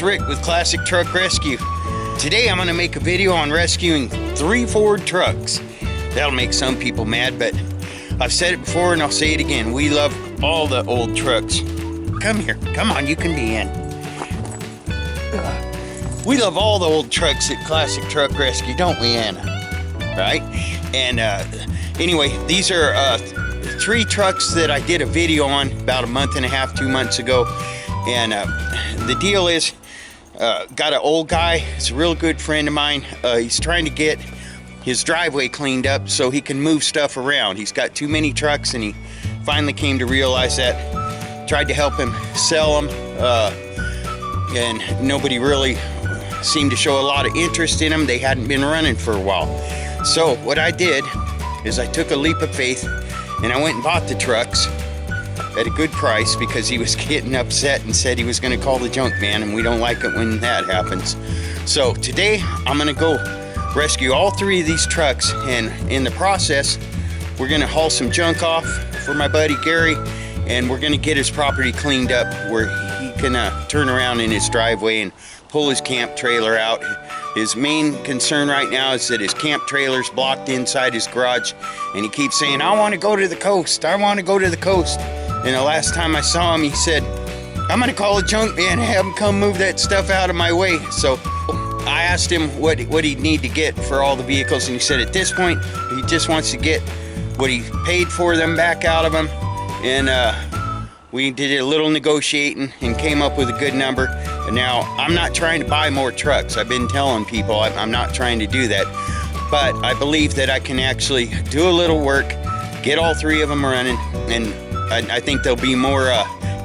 it's Rick with Classic Truck Rescue. Today I'm going to make a video on rescuing 3 Ford trucks. That'll make some people mad, but I've said it before and I'll say it again. We love all the old trucks. Come here. Come on, you can be in. We love all the old trucks at Classic Truck Rescue, don't we, Anna? Right? And anyway, these are 3 trucks that I did a video on about a month and a half, 2 months ago. And the deal is, got an old guy, he's a real good friend of mine. He's trying to get his driveway cleaned up so he can move stuff around. He's got too many trucks and he finally came to realize that. Tried to help him sell them, and nobody really seemed to show a lot of interest in them. They hadn't been running for a while. So what I did is I took a leap of faith and I went and bought the trucks at a good price because he was getting upset and said he was going to call the junk man, and we don't like it when that happens. So today I'm going to go rescue all 3 of these trucks, and in the process we're going to haul some junk off for my buddy Gary, and we're going to get his property cleaned up where he can turn around in his driveway and pull his camp trailer out. His main concern right now is that his camp trailer's blocked inside his garage, and he keeps saying, I want to go to the coast, I want to go to the coast. And the last time I saw him, he said, I'm going to call a junk man and have him come move that stuff out of my way. So I asked him what he'd need to get for all the vehicles, and he said at this point he just wants to get what he paid for them back out of him. And we did a little negotiating and came up with a good number. And now I'm not trying to buy more trucks. I've been telling people I'm not trying to do that, but I believe that I can actually do a little work, get all 3 of them running, and I think they'll be more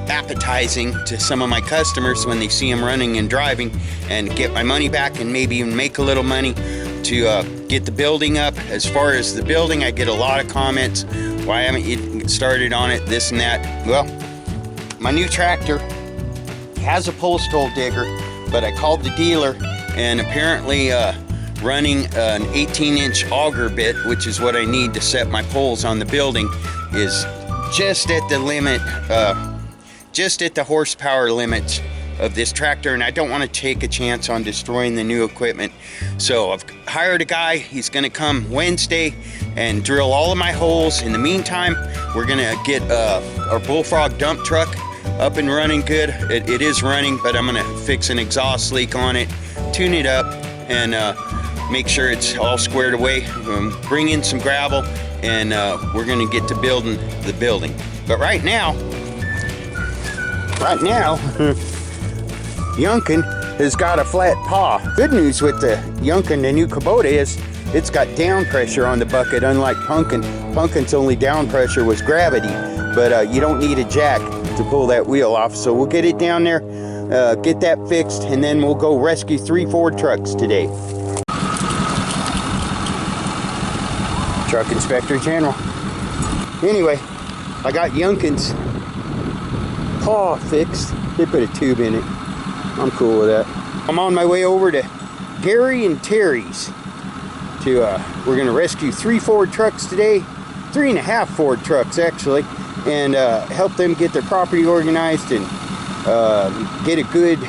appetizing to some of my customers when they see them running and driving, and get my money back and maybe even make a little money to get the building up. As far as the building, I get a lot of comments, why haven't you started on it, this and that. Well, my new tractor has a post hole digger, but I called the dealer, and apparently running an 18-inch auger bit, which is what I need to set my poles on the building, is just at the limit, just at the horsepower limits of this tractor, and I don't want to take a chance on destroying the new equipment. So I've hired a guy. He's going to come Wednesday and drill all of my holes. In the meantime, we're going to get our Bullfrog dump truck up and running good. It is running, but I'm going to fix an exhaust leak on it, tune it up, and make sure it's all squared away. Bring in some gravel, and we're going to get to building the building. But right now, Yunkin has got a flat paw. Good news with the Yunkin, the new Kubota, is it's got down pressure on the bucket, unlike Punkin. Punkin's only down pressure was gravity, but you don't need a jack to pull that wheel off. So we'll get it down there, get that fixed, and then we'll go rescue 3 Ford trucks today. Truck Inspector General. Anyway, I got Yunkin's paw fixed. They put a tube in it. I'm cool with that. I'm on my way over to Gary and Terry's to we're gonna rescue 3 Ford trucks today, 3.5 Ford trucks actually, and help them get their property organized and get a good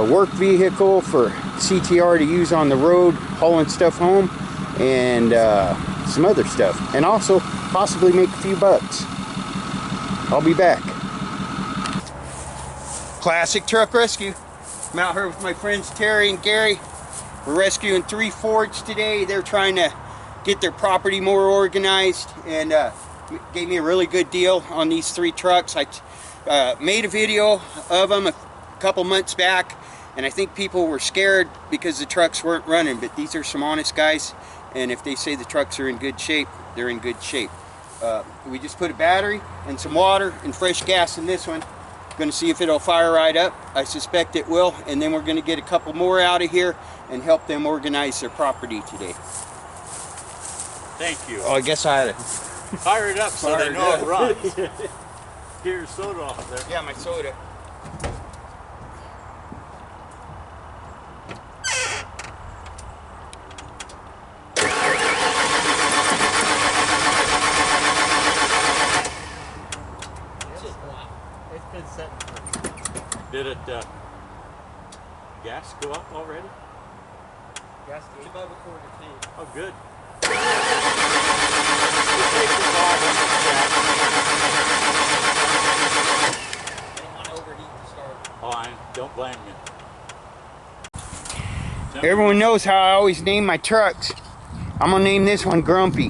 work vehicle for CTR to use on the road, hauling stuff home, and some other stuff, and also possibly make a few bucks. I'll be back. Classic Truck Rescue. I'm out here with my friends Terry and Gary. We're rescuing 3 Fords today. They're trying to get their property more organized, and gave me a really good deal on these 3 trucks. I made a video of them a couple months back, and I think people were scared because the trucks weren't running, but these are some honest guys, and if they say the trucks are in good shape, they're in good shape. We just put a battery and some water and fresh gas in this one. Going to see if it'll fire right up. I suspect it will, and then we're going to get a couple more out of here and help them organize their property today. Thank you. Oh, I guess I had to fire it up so they know it runs. Get your soda off there. Yeah, my soda. Did it gas go up already? Gas gauge above a quarter tank. Oh, good. I don't want to overheat to start. Oh, I don't blame you. Everyone knows how I always name my trucks. I'm gonna name this one Grumpy.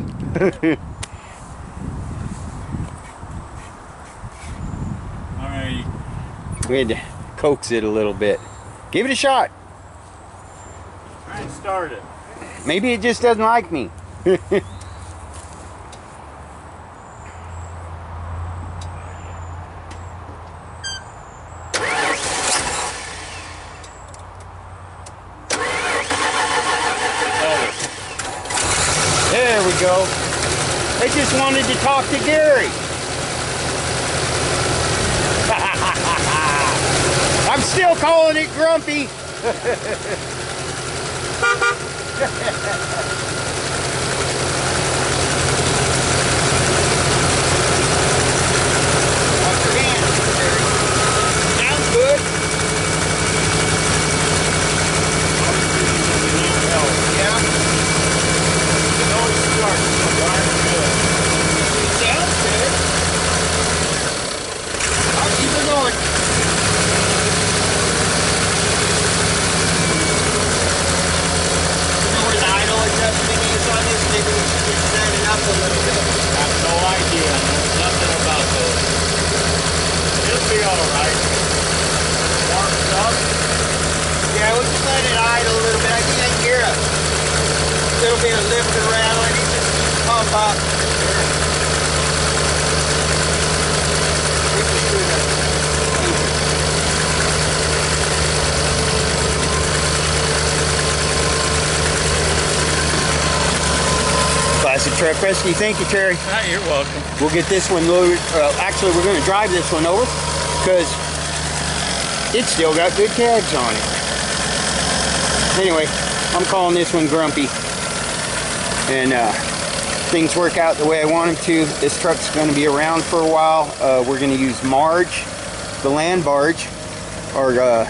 Alrighty. We had to coax it a little bit. Give it a shot. Try and start it. Maybe it just doesn't like me. There we go. They just wanted to talk to Gary. I'm still calling it Grumpy. Watch your hands, Gary. Sounds good. Yeah. It always starts so darn good. It sounds good. I'll keep it going. You know where the idle adjustment is on this? Maybe we should just set it up a little bit. I have no idea. I know nothing about those. It'll be alright. Warmed up. Yeah, we'll just let it idle a little bit. I think I can hear a little bit of lift and rattle and it just pump up. Classic Truck Rescue. Thank you, Terry. You're welcome. We'll get this one loaded. Actually, we're going to drive this one over because it's still got good tags on it. Anyway, I'm calling this one Grumpy. And things work out the way I want them to. This truck's going to be around for a while. We're going to use Marge, the land barge, our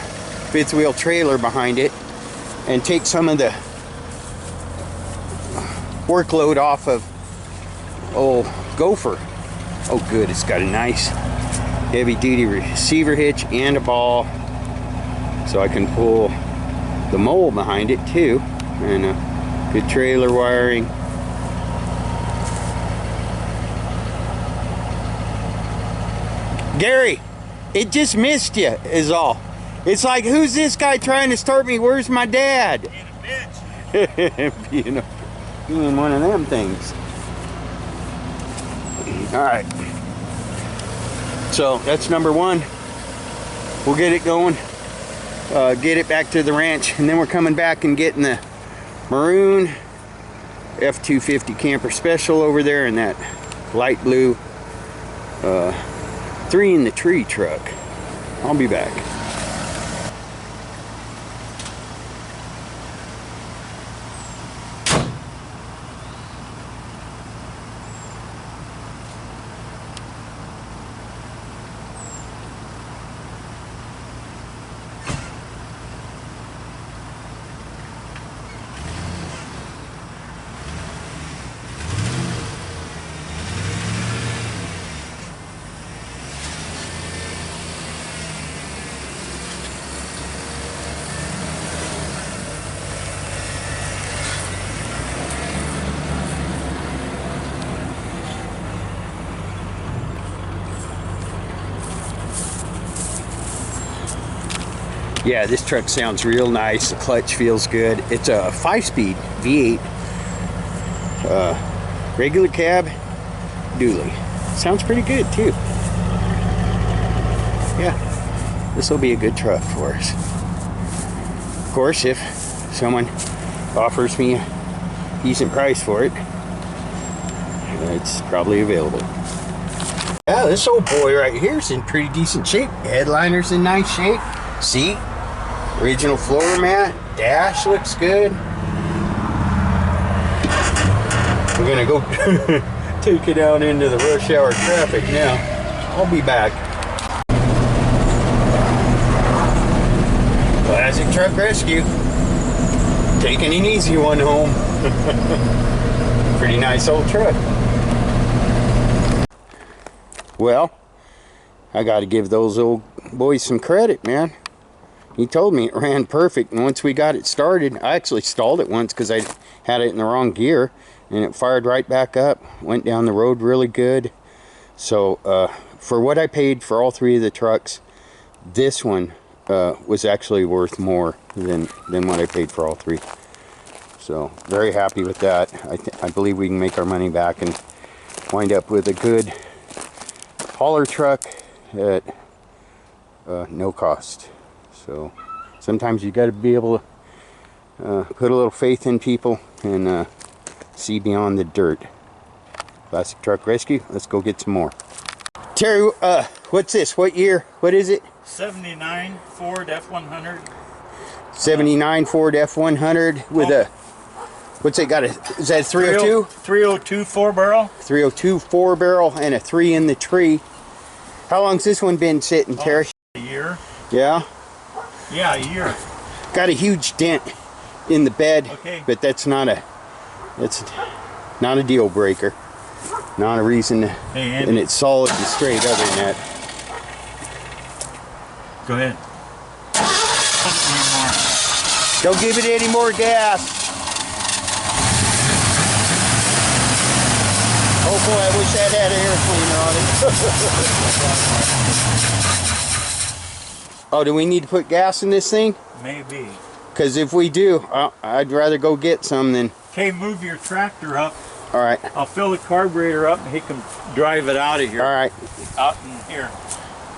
fifth wheel trailer behind it, and take some of the workload off of old Gopher. Oh good, it's got a nice heavy duty receiver hitch and a ball, so I can pull the mole behind it too, and good trailer wiring. Gary, it just missed you is all. It's like, who's this guy trying to start me? Where's my dad? Being one of them things. All right, so that's number one. We'll get it going, get it back to the ranch, and then we're coming back and getting the maroon F350 camper special over there and that light blue 3 in the tree truck. I'll be back. Yeah, this truck sounds real nice. The clutch feels good. It's a 5-speed V8 regular cab dually. Sounds pretty good too. Yeah, this will be a good truck for us. Of course, if someone offers me a decent price for it, it's probably available. Yeah, this old boy right here is in pretty decent shape. Headliner's in nice shape. Seat, original floor mat, dash looks good. We're gonna go take it out into the rush hour traffic now. I'll be back. Well, Classic Truck Rescue. Taking an easy one home. Pretty nice old truck. Well, I got to give those old boys some credit, man. He told me it ran perfect, and once we got it started, I actually stalled it once because I had it in the wrong gear, and it fired right back up, went down the road really good. So for what I paid for all three of the trucks, this one was actually worth more than what I paid for all three. So very happy with that. I believe we can make our money back and wind up with a good hauler truck at no cost. So sometimes you got to be able to put a little faith in people and see beyond the dirt. Classic Truck Rescue. Let's go get some more. Terry, what's this? What year? What is it? 79 Ford F100. 79 Ford F100 with a, what's it got? Is that a 302? 302 4-barrel. 302 4-barrel and a 3 in the tree. How long's this one been sitting, Terry? A year. Yeah? Yeah, a year. Got a huge dent in the bed, okay, but that's not a deal breaker. Not a reason to, and it's solid and straight other than that. Go ahead. Don't give it any more gas. Oh boy, I wish that had an air cleaner on it. Oh, do we need to put gas in this thing? Maybe. Because if we do, I'd rather go get some than... Okay, move your tractor up. All right. I'll fill the carburetor up and he can drive it out of here. All right. Out in here.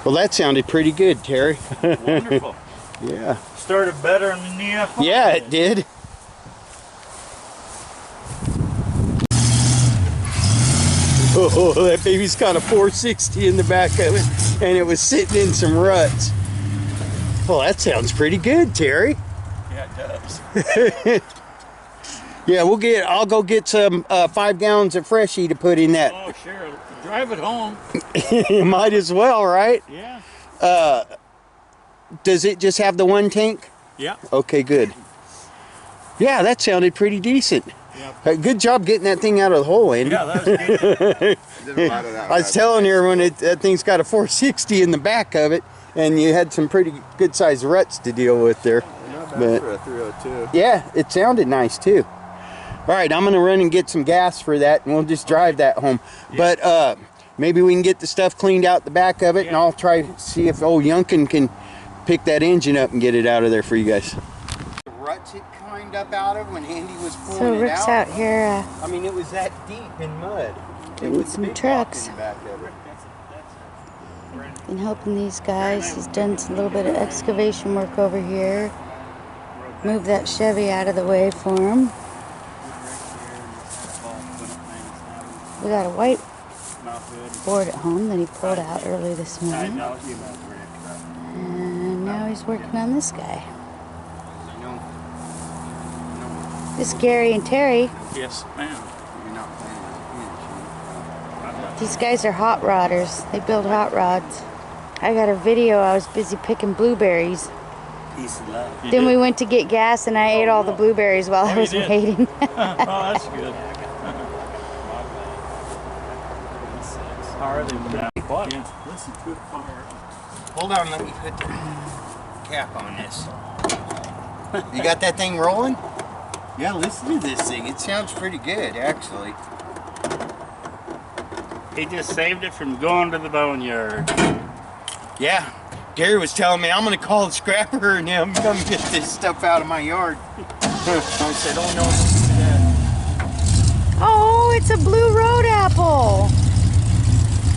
Well, that sounded pretty good, Terry. Wonderful. Yeah. Started better than the F100. Yeah, it did. Oh, that baby's got a 460 in the back of it, and it was sitting in some ruts. Well, that sounds pretty good, Terry. Yeah, it does. Yeah, I'll go get some 5 gallons of Freshie to put in that. Oh, sure. Drive it home. Might as well, right? Yeah. Does it just have the one tank? Yeah. Okay, good. Yeah, that sounded pretty decent. Yeah. Good job getting that thing out of the hole, Andy. Yeah, that was good. I was telling everyone that thing's got a 460 in the back of it, and you had some pretty good sized ruts to deal with there. Not bad for a 302. Yeah, it sounded nice too. All right, I'm gonna run and get some gas for that, and we'll just drive that home. Yeah. But maybe we can get the stuff cleaned out the back of it, and I'll try to see if old Yunkin can pick that engine up and get it out of there for you guys. The ruts it climbed up out of when Andy was pulling so it Rick's out. out here I mean, it was that deep in mud. getting some trucks and helping these guys. He's done a little bit of excavation work over here. Move that Chevy out of the way for him. We got a white board at home that he pulled out early this morning. And now he's working on this guy. This is Gary and Terry. Yes, ma'am. These guys are hot rodders. They build hot rods. I got a video. I was busy picking blueberries. Peace and love. Then we went to get gas and I ate all the blueberries while I was waiting. Oh, that's good. Harder than that. What? Yeah. Listen to it. Hold on, let me put the cap on this. You got that thing rolling? Yeah, listen to this thing. It sounds pretty good, actually. He just saved it from going to the boneyard. Yeah, Gary was telling me I'm gonna call the scrapper and him come get this stuff out of my yard. I said, oh no. Oh, it's a blue road apple.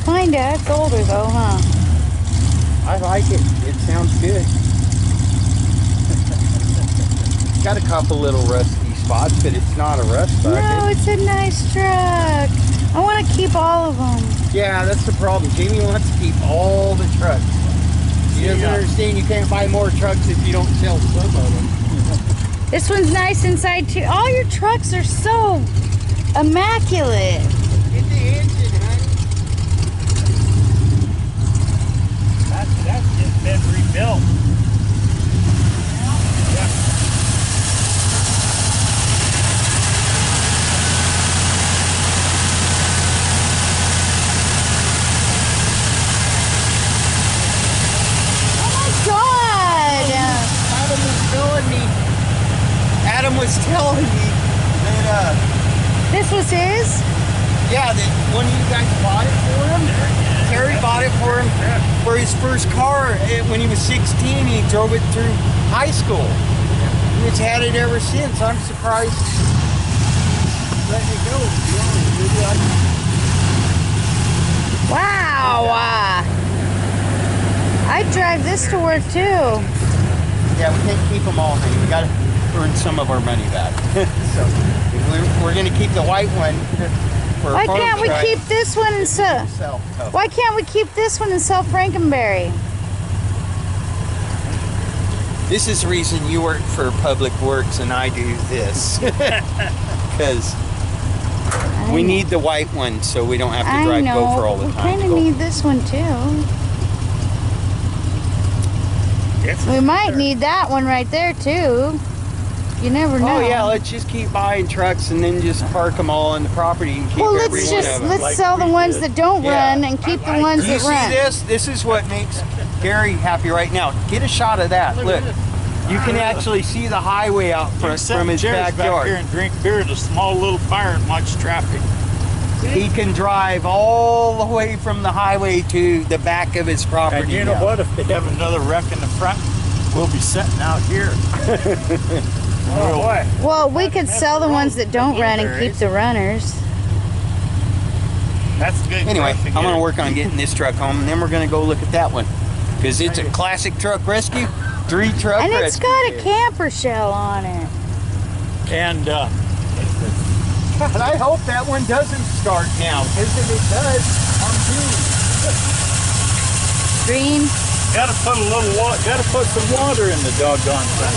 Kinda. It's older though, huh? I like it. It sounds good. Got a couple little rusty spots, but it's not a rust bucket. No, it's a nice truck. I want to keep all of them. Yeah, that's the problem. Jamie wants to keep all the trucks. He doesn't understand you can't buy more trucks if you don't sell some of them. This one's nice inside too. All your trucks are so immaculate. Get the engine, honey. That's just been rebuilt. telling me that, This was his? yeah, that one of you guys bought it for him. Terry bought it for him for his first car when he was 16. He drove it through high school. He's had it ever since. I'm surprised he's letting it go. To be honest with you. Wow. I'd drive this to work too. Yeah, we can't keep them all, honey. We got to earn some of our money back. So we're going to keep the white one. For Why can't we keep this one and sell? Why can't we keep this one and sell Frankenberry? This is the reason you work for Public Works and I do this. Because we need the white one so we don't have to drive Gopher all the time. We kind of need this one too. We might need that one right there too. You never know. Oh yeah, let's just keep buying trucks and then just park them all on the property and keep every one of them. Let's sell the ones that don't run and keep the ones that run. Do you see this? This is what makes Gary happy right now. Get a shot of that. Look. You can actually see the highway out from his backyard. Back here and drink beer at a small little fire and watch traffic. He can drive all the way from the highway to the back of his property. And you know what? If they have another wreck in the front, we'll be sitting out here. Oh boy. Well, we could sell the ones that don't run and keep the runners. That's good. Anyway, I'm going to work on getting this truck home, and then we're going to go look at that one. Because it's a classic truck rescue, 3-truck And rescue. it's got a camper shell on it. And God, I hope that one doesn't start now, because if it does, I'm doomed. Green. gotta put a little water, gotta put some water in the doggone thing.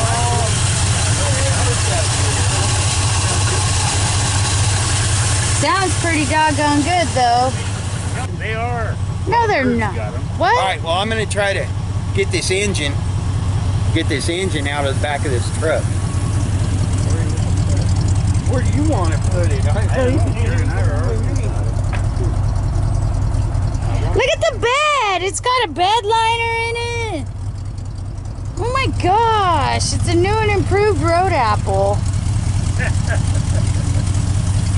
Sounds pretty doggone good, though. They are. No, they're not. What? All right, well, I'm going to try to get this engine out of the back of this truck. Where do you want to put it? Look at the bed. It's got a bed liner in it. Oh my gosh. It's a new and improved Road Apple.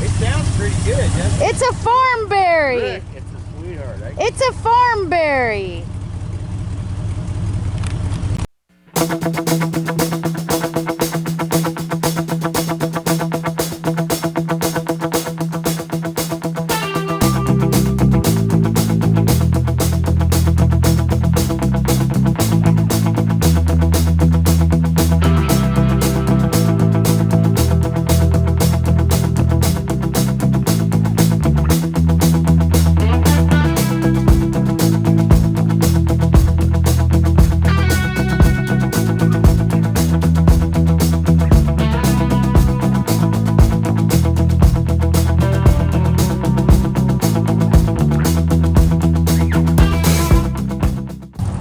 It sounds pretty good, doesn't it? It's a farm berry. Rick, it's a sweetheart. It's a farm berry.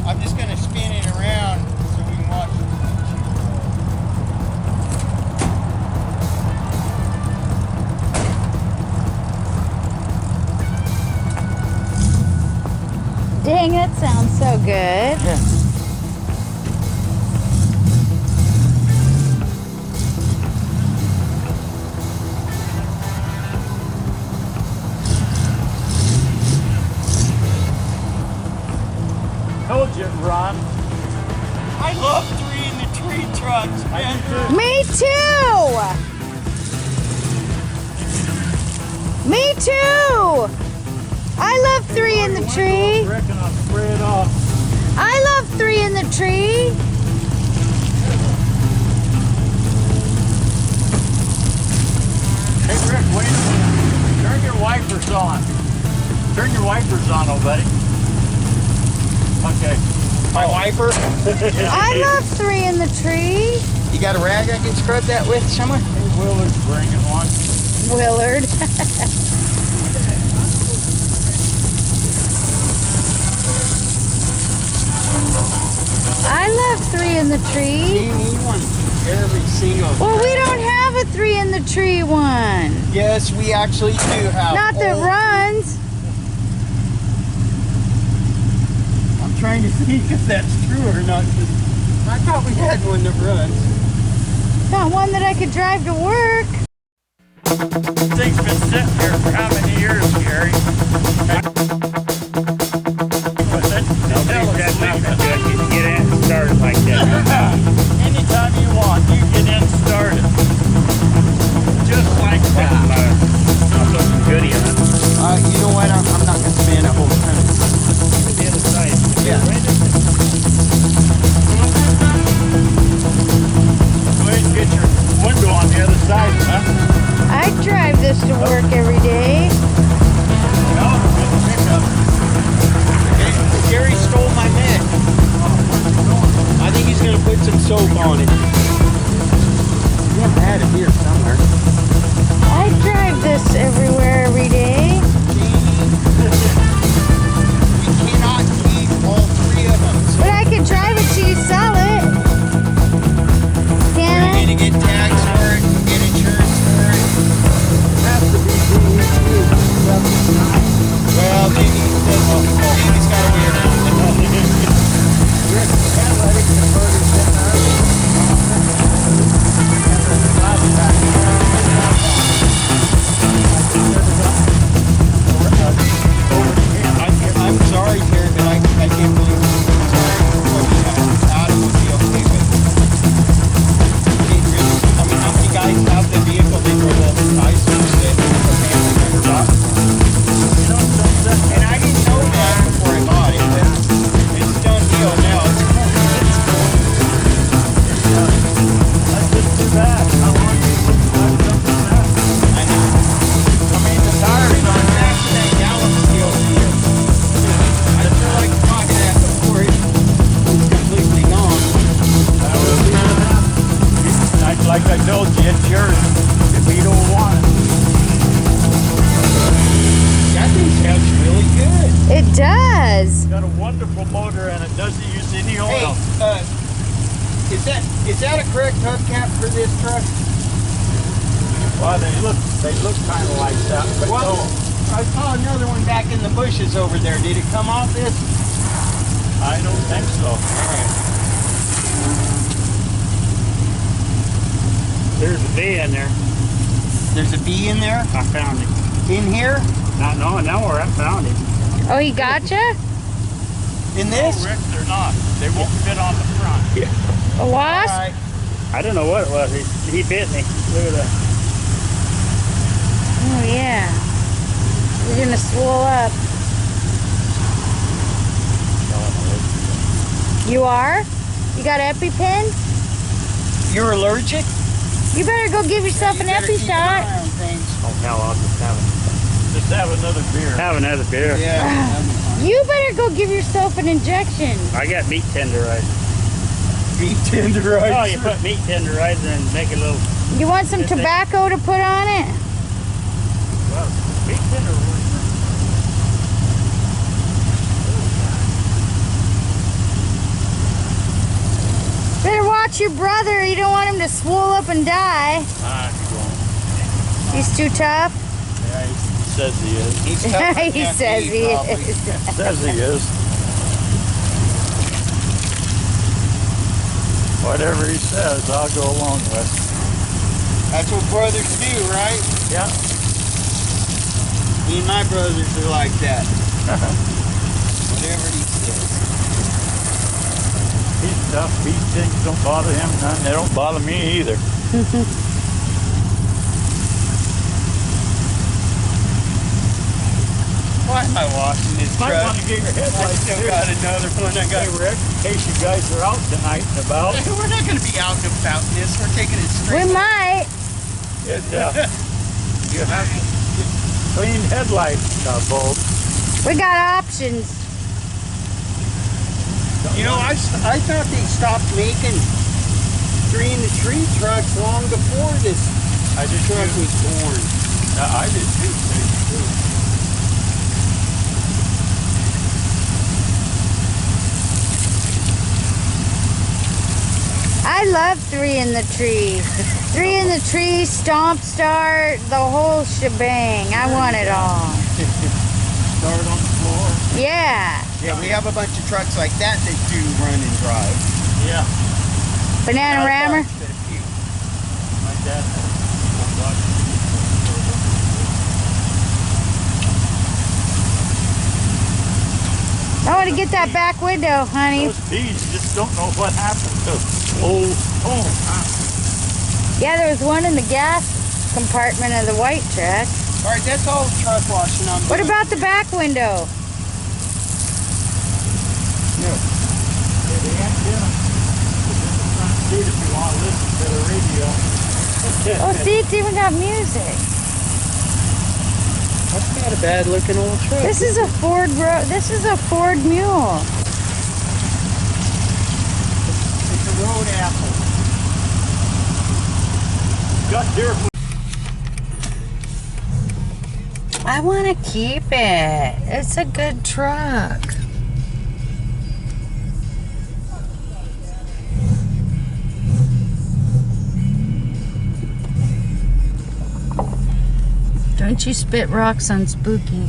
I'm just going to spin it around so we can watch. Dang, that sounds so good. Told you, Ron. I love 3 in the tree trucks, man. Me too. Me too. I love 3 in the tree. Reckon I'll spray it off. I love 3 in the tree. Hey, Rick, wait a minute. Turn your wipers on. Turn your wipers on, old buddy. Okay. My wiper. I love 3 in the tree. You got a rag I can scrub that with somewhere? Willard's bringing one. Willard. I love 3 in the tree. You need one every single Well, we don't have a 3 in the tree one. Yes, we actually do have. Not that runs. I'm trying to see if that's true or not. 'Cause I thought we had one that runs. Not one that I could drive to work. Thing's been sitting here for how many years, Gary? Nobody's got nothing to it. You can get in and start it like that. Anytime you want, you get in and start it. Just like that. I'll put some goodie on it. You know what? I'm not gonna spend a whole ton. The other side. Yeah. Go ahead and get your window on the other side, huh? I drive this to work every day. No, good pickup. Gary stole my net. I think he's gonna put some soap on it. Yeah, I had it here somewhere. I drive this everywhere every day. We cannot keep all three of them. So But I can drive it till you sell it. we're Can gonna get tags for it, get insurance for it. Well, maybe he's got to be around. I'm sorry, Terry, but I can't believe it. Adam would be okay with it. I mean, how many guys have the vehicle they drove all the time? So they family members off. And I didn't know that before I bought it, but it's a done deal now. That's just too bad. How long do you put something back? I know. I mean, the tires on that gallon steel here. I feel like talking that before it's completely gone. That will be enough. Like I told you, it's yours if you don't want it. That thing sounds really good. It does. It's got a wonderful motor and it doesn't use any Hey, oil. is that a correct hubcap for this truck? Well, they look kind of like that, but Well, no, I saw another one back in the bushes over there. Did it come off this? I don't think so. All right. There's a V in there. There's a B in there? I found him. In here? Not knowing now where I found him. Oh, he gotcha? In this? No, Rick, they're not. They won't fit on the front. Yeah. A wasp? All right. I don't know what it was. He bit me. Look at that. Oh, yeah. You're gonna swell up. You are? You got EpiPen? You're allergic? You better go give yourself an Epi shot. Oh, hell, I'll just have it. Just have another beer. Have another beer. Yeah. You better go give yourself an injection. I got meat tenderizer. Beef tenderizer. Oh, you put meat tenderizer and make a little. You want some tobacco to put on it? Well, meat tenderizer. Better watch your brother. You don't want him to swell up and die. He won't. He's too tough. Yeah, he says he is. He's tough He enough to says eat, he probably. is. Says he is. Whatever he says, I'll go along with. That's what brothers do, right? Yeah. Me and my brothers are like that. Whatever he says. He's tough. These things don't bother him none. They don't bother me either. Why am I washing this Might truck? want to get your I headlights still too. got another one. I got. Hey, Rick, in case you guys are out tonight and about. We're not going to be out and about in this. We're taking it We straight. might. You have clean headlights, bulbs. We got options. You know, I thought they stopped making 3-in-the-tree trucks long before this truck was born. I did too. I love 3-in-the-tree. 3-in-the-tree, stomp start, the whole shebang. I want it all. Start on the floor. Yeah. Yeah, we have a bunch of trucks like that that do run and drive. Yeah. Banana rammer. that. Oh, God. I want to get that back window, honey. Those bees just don't know what happened to them. Oh. Yeah, there was one in the gas compartment of the white truck. All right, that's all truck washing I'm What doing. about the back window? Yeah, they ain't in them. It's in the front seat if you want to listen to the radio. Oh, see, it's even got music. That's not a bad looking old truck. This is a Ford This is a Ford Mule. It's a road apple. Got deer. I want to keep it. It's a good truck. Don't you spit rocks on Spooky.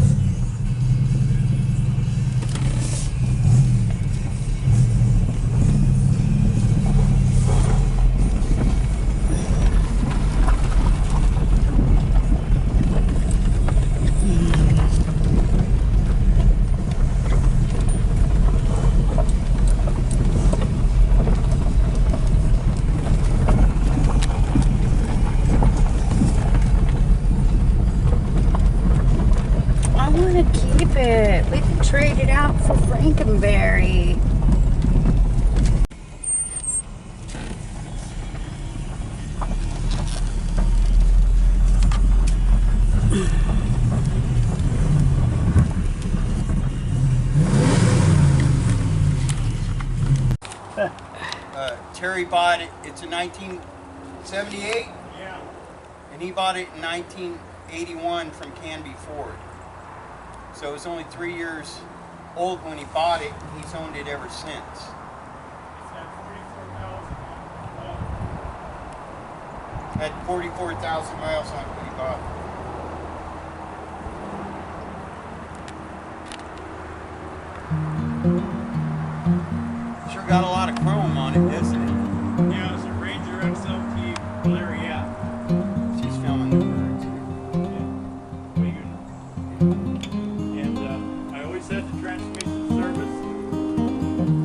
I want to keep it. We can trade it out for Frankenberry. Terry bought it. It's a 1978, Yeah. and he bought it in 1981 from Canby Ford. So it was only 3 years old when he bought it. He's owned it ever since. It's had 44,000. Had 44,000 miles on it when he bought it. Sure got a lot of chrome on it, doesn't it? Yeah, it's a Ranger XLT Lariat. She's filming the birds. And I always had the transmission service.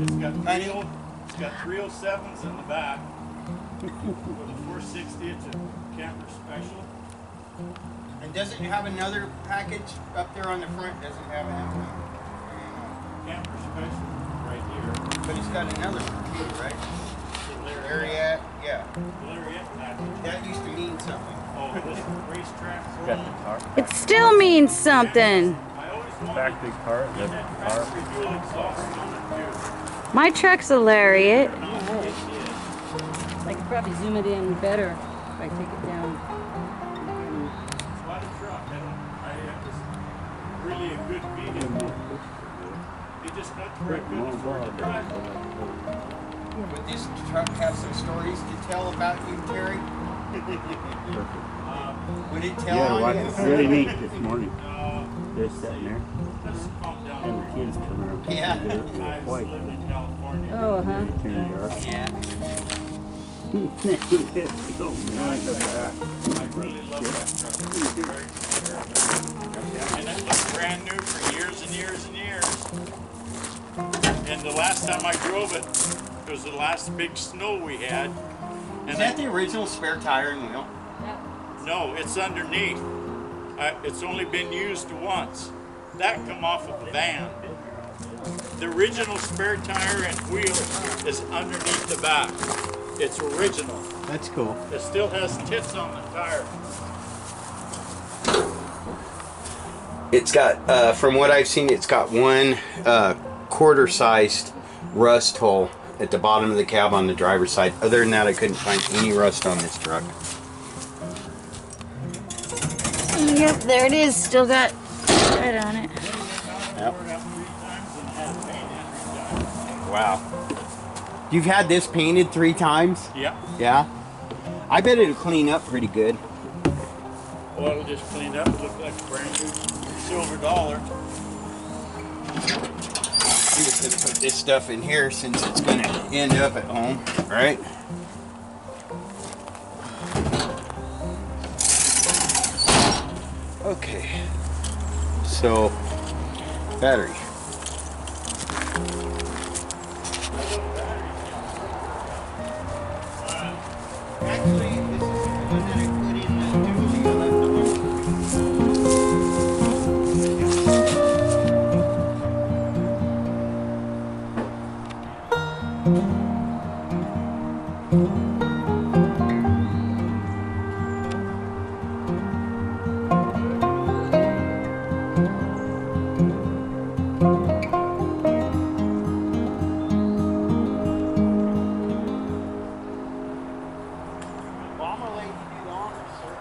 It's got it's got 307s in the back with a 460. It's a camper special. And does it have another package up there on the front? Doesn't have an Camper special right here. but it's got another one too, right? The Lariat, yeah. Lariat package. That used to mean something. Oh, this racetrack. It still means something. I always wanted Factory car. to get that factory fuel exhaust on it too. My truck's a Lariat. It is. I could probably zoom it in better if I take it down. Quite a truck. It was really a good vehicle. It just got very good for the drive. Would this truck have some stories to tell about you, Terry? Would it tell Yeah, on well, you? it's really neat this morning. They're Let's sitting see. there, Let's calm down. and the kids coming up. Yeah. I White. live in California. Oh, huh. Turn dark. Yeah. So mad at that. I really love that truck. It's very, and it looked brand new for years and years and years. And the last time I drove it was the last big snow we had. Is that the original spare tire and wheel? No, it's underneath. It's only been used once. That come off of a van. The original spare tire and wheel is underneath the back. It's original. That's cool. It still has tits on the tire. It's got, from what I've seen, it's got one quarter-sized rust hole at the bottom of the cab on the driver's side. Other than that, I couldn't find any rust on this truck. Yep, there it is. Still got red on it. Yep. Wow. You've had this painted 3 times? Yeah. Yeah? I bet it'll clean up pretty good. Well, it'll just clean up, look like a brand new silver dollar. I'm just gonna put this stuff in here since it's gonna end up at home, right? Okay. So, battery. Actually, this is the one that I put in the dually. I left the one. Bomber lady do the honors, sir.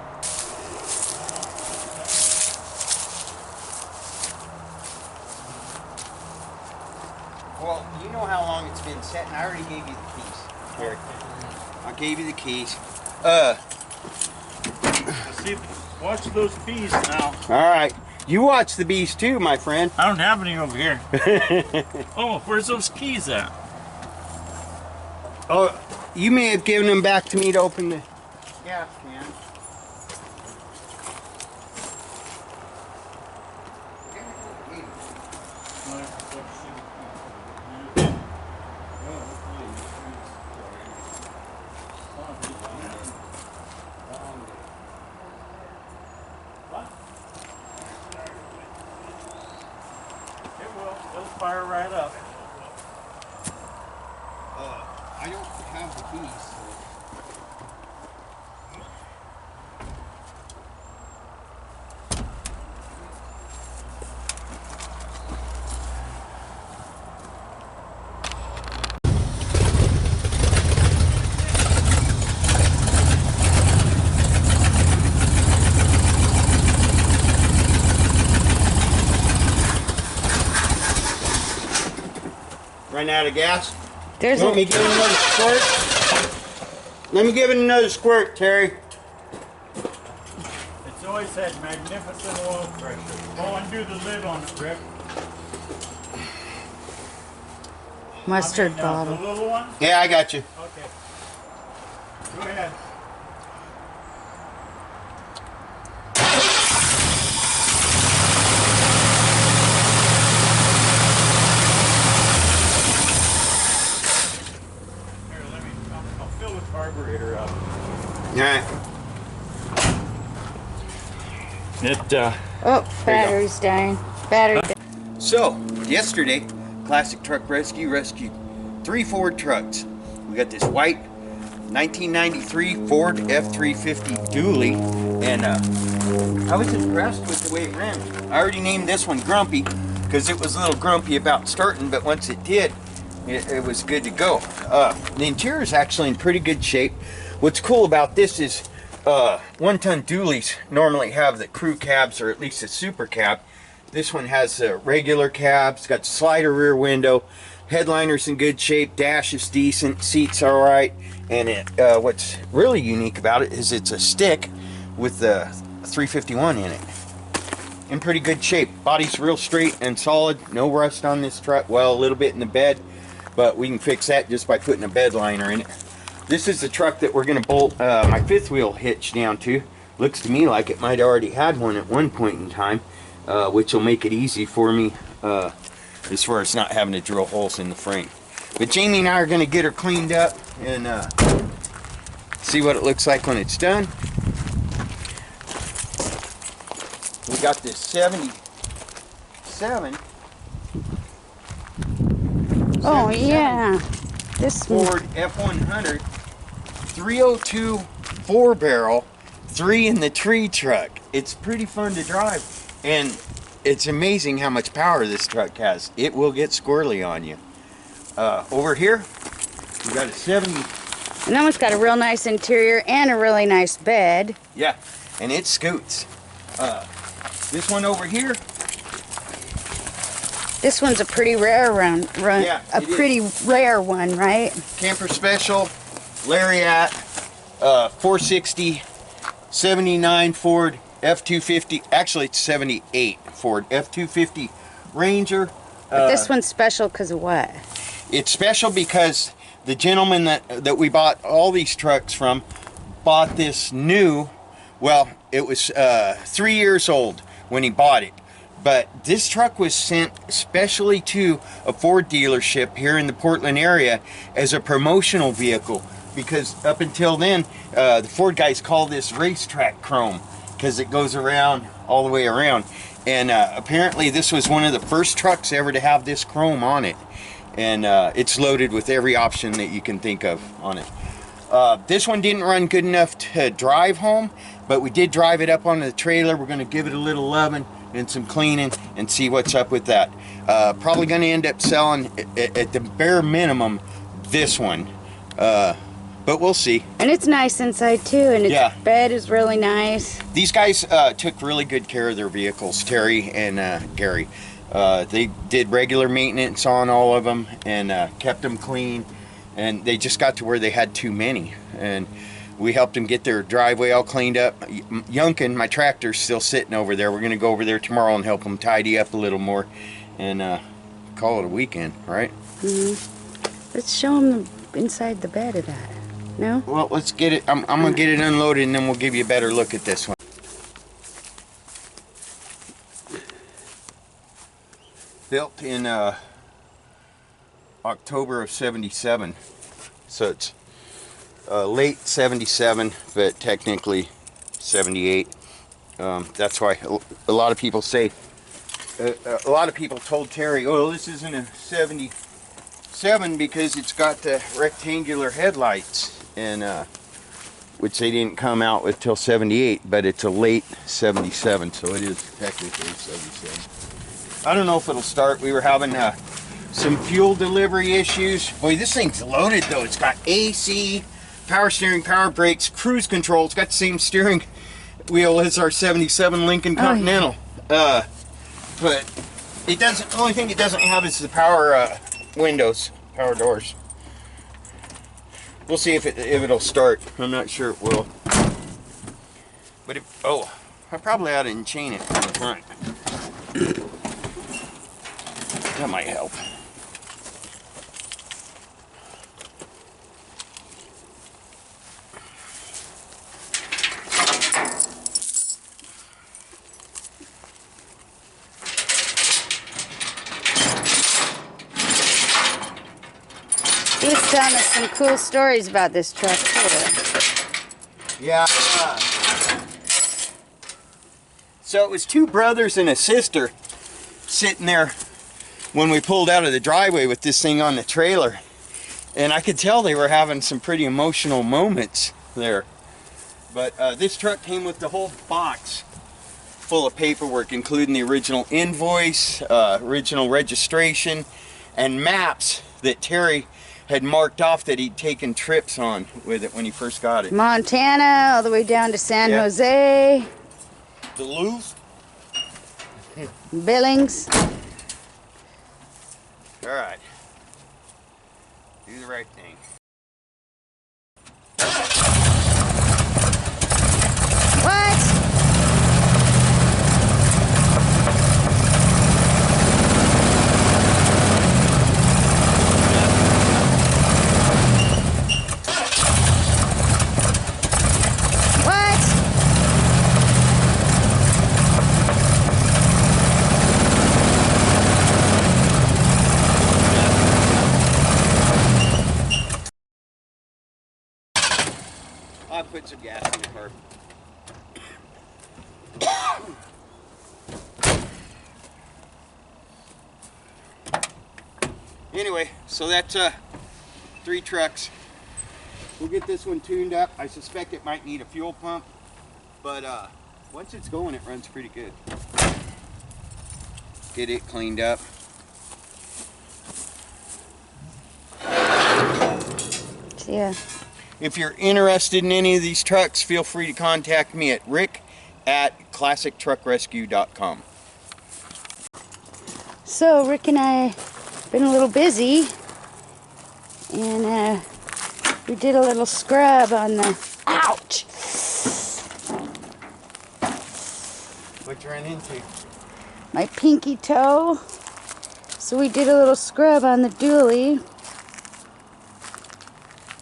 Well, you know how long it's been set, and I already gave you the keys. Here. I gave you the keys. See, watch those bees now. All right. You watch the bees too, my friend. I don't have any over here. Oh, where's those keys at? Oh, you may have given them back to me to open the gas can. It will. It'll fire right up. I don't have the keys. Running out of gas? There's You want me a, to give it another squirt? Let me give it another squirt, Terry. It's always had magnificent oil pressure. Go undo the lid on it, Rick. mustard The bottle. little one? Yeah, I got you. Okay. Go ahead. Here, let me, I'll fill the carburetor up. All right. Oh, battery's dying. Battery. So, yesterday, Classic Truck Rescue rescued 3 Ford trucks. We got this white 1993 Ford F350 Dually, and I was impressed with the way it ran. I already named this one Grumpy because it was a little grumpy about starting, but once it did, it was good to go. The interior is actually in pretty good shape. What's cool about this is 1-ton dualies normally have the crew cabs, or at least a super cab. This one has regular cabs, got slider rear window, headliner's in good shape, dash is decent, seats are alright, and what's really unique about it is it's a stick with the 351 in it. In pretty good shape. Body's real straight and solid, no rust on this truck. Well, a little bit in the bed, but we can fix that just by putting a bed liner in it. This is the truck that we're going to bolt my fifth wheel hitch down to. Looks to me like it might already had one at one point in time, which will make it easy for me as far as not having to drill holes in the frame. But Jamie and I are going to get her cleaned up and see what it looks like when it's done. We got this 77 Oh yeah. This Ford F100 302 4-barrel 3-in-the-tree truck. It's pretty fun to drive, and it's amazing how much power this truck has. It will get squirrely on you. Over here, we got a 70. and that one's got a real nice interior and a really nice bed. Yeah, and it scoots. This one over here, This one's a pretty rare run. Yeah, a it is. pretty rare one, right? Camper Special, Lariat, 460, 79 Ford F250. Actually, it's 78 Ford F250 Ranger. But this one's special because of what? It's special because the gentleman that we bought all these trucks from bought this new Well, it was 3 years old when he bought it. But this truck was sent specially to a Ford dealership here in the Portland area as a promotional vehicle. Because up until then, the Ford guys call this racetrack chrome because it goes around all the way around. And apparently this was one of the first trucks ever to have this chrome on it. And it's loaded with every option that you can think of on it. This one didn't run good enough to drive home, but we did drive it up onto the trailer. We're going to give it a little loving and some cleaning and see what's up with that. Probably going to end up selling at the bare minimum this one, but we'll see. And it's nice inside too, and its bed is really nice. These guys took really good care of their vehicles, Terry and Gary. They did regular maintenance on all of them and kept them clean, and they just got to where they had too many, and we helped them get their driveway all cleaned up. Yunkin, my tractor's still sitting over there. We're going to go over there tomorrow and help them tidy up a little more and call it a weekend, right? Let's show them the inside the bed of that. No? Well, let's get it. I'm going to get it unloaded, and then we'll give you a better look at this one. Built in October of '77, so it's late '77, but technically '78. That's why a lot of people say, a lot of people told Terry, oh, this isn't a '77 because it's got the rectangular headlights, and which they didn't come out with till '78, but it's a late '77, so it is technically '77. I don't know if it'll start. We were having some fuel delivery issues. Boy, this thing's loaded though. It's got AC, power steering, power brakes, cruise control. It's got the same steering wheel as our '77 Lincoln Continental. But it doesn't. The only thing it doesn't have is the power windows, power doors. We'll see if it'll start. I'm not sure it will. But I probably ought to chain it from the front. That might help. He was telling us some cool stories about this truck too. Yeah. So it was two brothers and a sister sitting there when we pulled out of the driveway with this thing on the trailer, and I could tell they were having some pretty emotional moments there. But this truck came with the whole box full of paperwork, including the original invoice, original registration, and maps that Terry had marked off that he'd taken trips on with it when he first got it. Montana all the way down to San Jose. Duluth. Billings. All right. Do the right thing. What? I'll put some gas in the car. Anyway, so that's 3 trucks. We'll get this one tuned up. I suspect it might need a fuel pump, but once it's going, it runs pretty good. Get it cleaned up. Yeah. If you're interested in any of these trucks, feel free to contact me at rick@classictruckrescue.com. So Rick and I been a little busy, and we did a little scrub on the ouch. What you ran into? My pinky toe. So we did a little scrub on the dually,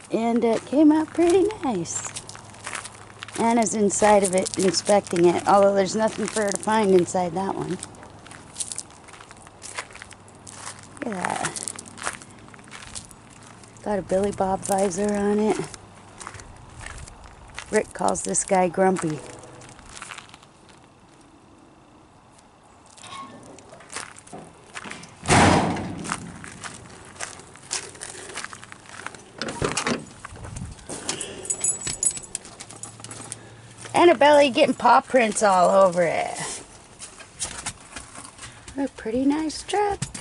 and it came out pretty nice. Anna's inside of it inspecting it, although there's nothing for her to find inside that one. Look at that. Got a Billy Bob visor on it. Rick calls this guy Grumpy. Annabelle getting paw prints all over it. A pretty nice truck.